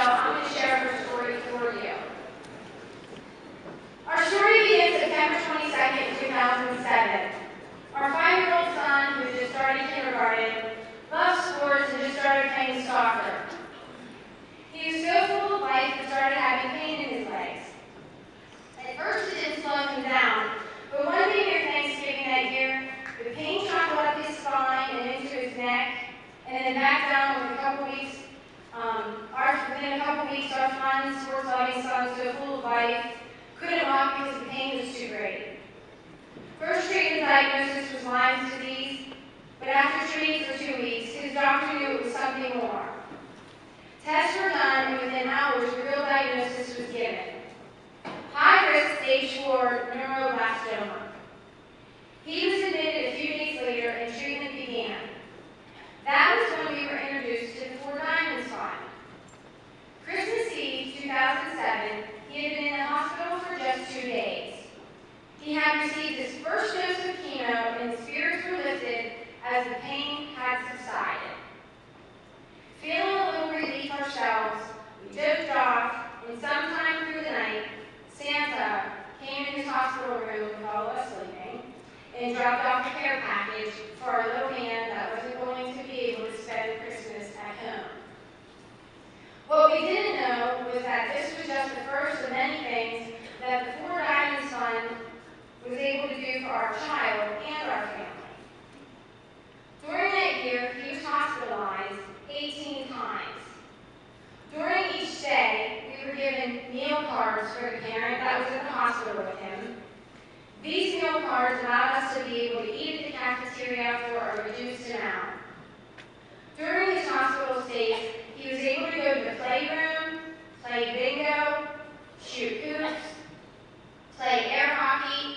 I'm going to share her story for you. Our story begins September 22nd, 2007. Our 5-year-old son, who just started kindergarten, loves sports and just started playing soccer. He was so full of life and started having pain in his legs. At first, it didn't slow him down, but one day near Thanksgiving that year, the pain shot up his spine and into his neck, and then back down within a couple weeks. Our fun, sports-loving son, so full of life, couldn't walk because the pain was too great. First treatment diagnosis was Lyme's disease, but after treating for 2 weeks, his doctor knew it was something more. Tests were done, and within hours, the real diagnosis was given. High-risk stage 4 neuroblastoma. He was admitted a few days later, and treatment began. That was when we were introduced to the Four Diamonds Fund. Christmas Eve, 2007, he had been in the hospital for just 2 days. He had received his first dose of chemo, and his spirits were lifted as the pain had subsided. Feeling a little relief ourselves, we dozed off, and sometime through the night, Santa came in his hospital room with all of us sleeping and dropped off a care package for our little man that wasn't going to be able to spend Christmas at home. What we didn't know was that this was just the first of many things that the Four Diamonds Fund was able to do for our child and our family. During that year, he was hospitalized 18 times. During each stay, we were given meal cards for the parent that was at the hospital with him. These meal cards allowed us to be able to eat at the cafeteria for a reduced amount. During his hospital stays, he was able to go to the playroom, play bingo, shoot hoops, play air hockey,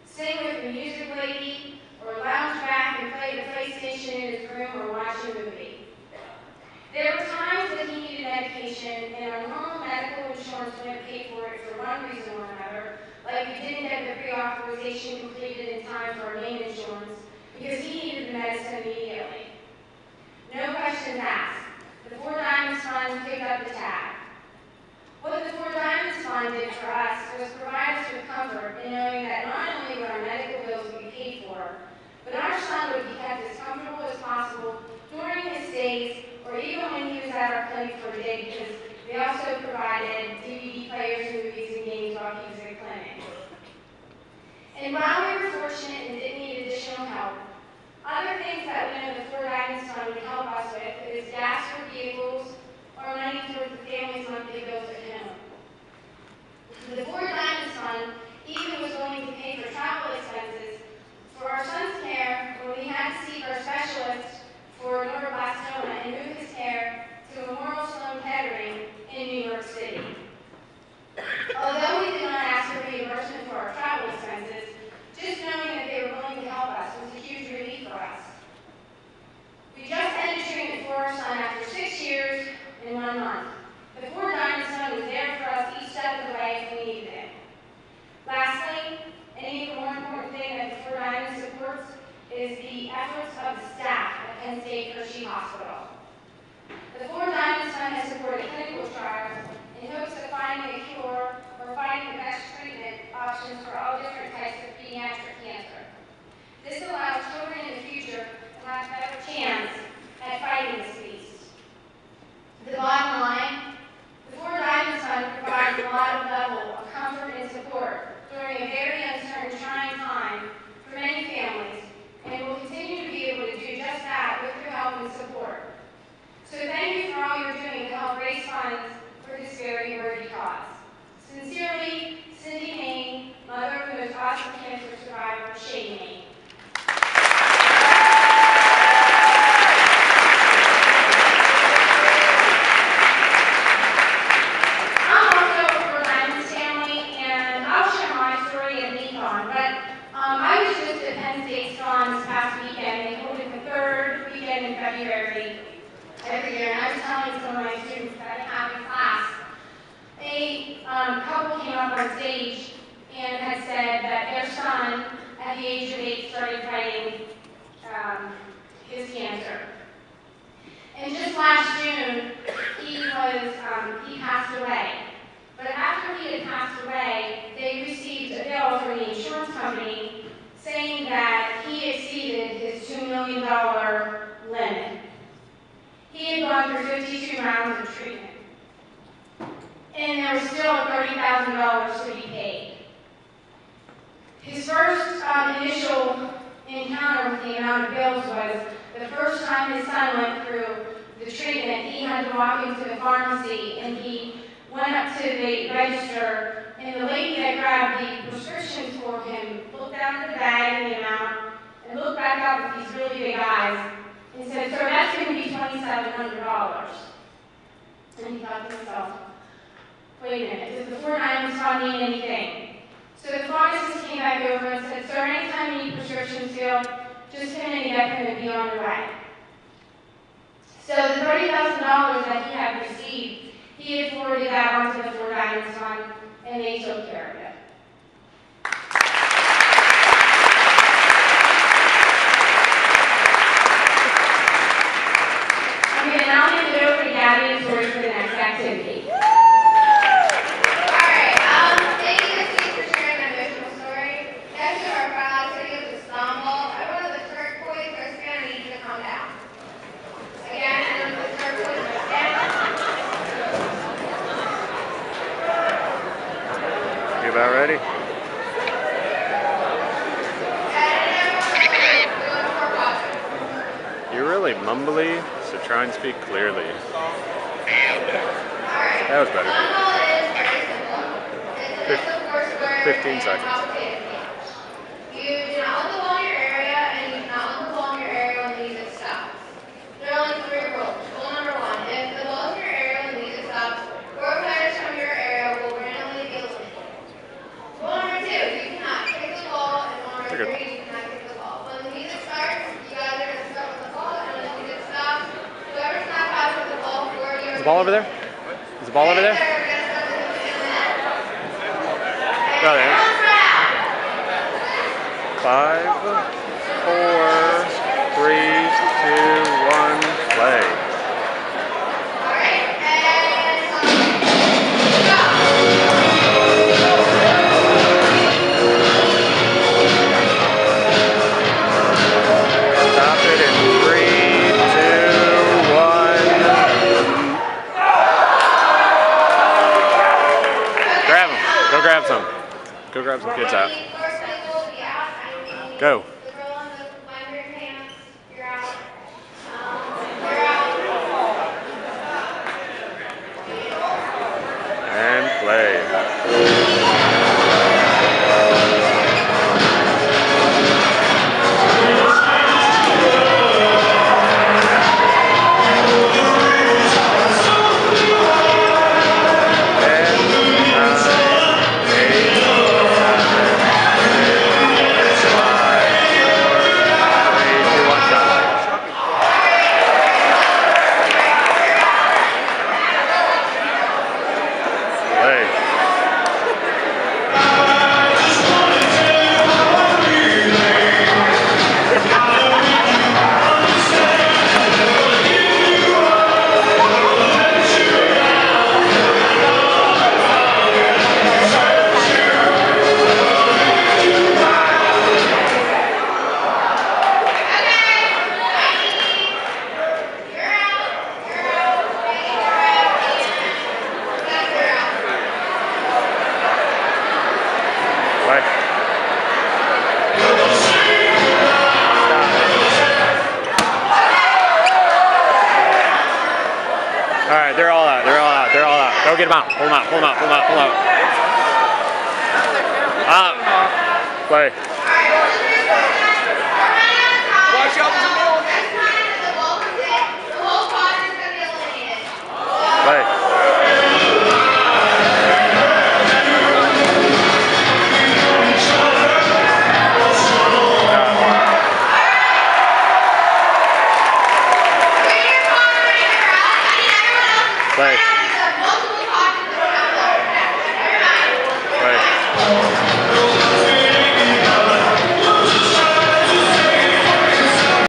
sing with the music lady, or lounge back and play the PlayStation in his room or watch a movie. There were times that he needed medication, and our normal medical insurance wouldn't pay for it for one reason or another, like we didn't get the pre-authorization completed in time for our main insurance because he needed the medicine immediately. No questions asked. The Four Diamonds Fund picked up the tab. What the Four Diamonds Fund did for us was provide us with comfort in knowing that not only would our medical bills be paid for, but our son would be kept as comfortable as possible during his stays or even when he was at our clinic for a day, because they also provided DVD players, movies, and games while he was at clinic. And while we were fortunate and didn't need additional help, other things that we know the Four Diamonds Fund would help us with is gas for vehicles or money towards the family's monthly bills at home. The Four Diamonds Fund even was willing to pay for travel expenses for our son's care when we had to seek our specialist for neuroblastoma and move his care to Memorial Sloan Kettering in New York City. Although we did not ask for reimbursement for our travel expenses, just knowing that they were willing to help us was a huge relief for us. We just ended treatment for our son after 6 years and 1 month. The Four Diamonds Fund was there for us each step of the way if we needed it. Lastly, and even more important thing that the Four Diamonds supports is the efforts of the staff at Penn State Hershey Hospital. The Four Diamonds Fund has supported clinical trials in hopes of finding a cure or finding the best treatment options for all different types of pediatric cancer. This allows children in the future to have a better chance at fighting this beast. The bottom line, the Four Diamonds Fund provides a lot of level of comfort and support during a very uncertain, trying time for many families, and will continue to be able to do just that with your help and support. So thank you for all you're doing to help raise funds for this very worthy cause. Sincerely, Cindy Main, mother of the most awesome cancer survivor, Shane Main. I'm also a Four Diamonds family, and I'll share my story at miniTHON, but I was just at Penn State's Con this past weekend. They hold it the 3rd weekend in February every year, and I was telling some of my students that I have in class, a couple came up on stage and had said that their son, at the age of 8, started fighting his cancer. And just last June, he was million limit. He had gone through 52 rounds of treatment, and there was still $30,000 to be paid. His first initial encounter with the amount of bills was the first time his son went through the treatment. He had to walk into the pharmacy, and he went up to the register, and the lady that grabbed the prescriptions for him looked down at the bag and the amount, and looked back up with these really big eyes, and said, "Sir, that's going to be $2,700. And he thought to himself, wait a minute, does the 4.9 mean anything? So the pharmacist came back over and said, "Sir, anytime you need prescriptions filled, just come in and get them and be on your way." So the $30,000 that he had received, he had forwarded that onto the 4.9 fund, and they took care of it. I'm going to now hand it over to Gabby and Tori for the next activity. About ready? You're really mumbly, so try and speak clearly. That was better. 15 seconds. You do not look along your area, and you do not look along your area when the music stops. There are only 3 rules. Rule number 1, if the ball is in your area when the music stops, 4 players from your area will randomly be eliminated. Rule number 2, you cannot kick the ball, and rule number 3, you cannot kick the ball. When the music starts, you guys are going to start with the ball, and when the music stops, whoever's not passed with the ball for you. Is the ball over there? Is the ball over there? Oh, there. 5, 4, 3, 2, 1, play. Stop it in 3, 2, 1. Grab them. Go grab some. Go grab some kids out. Go. And play. Alright, they're all out. Go get them out. Pull them out. Play.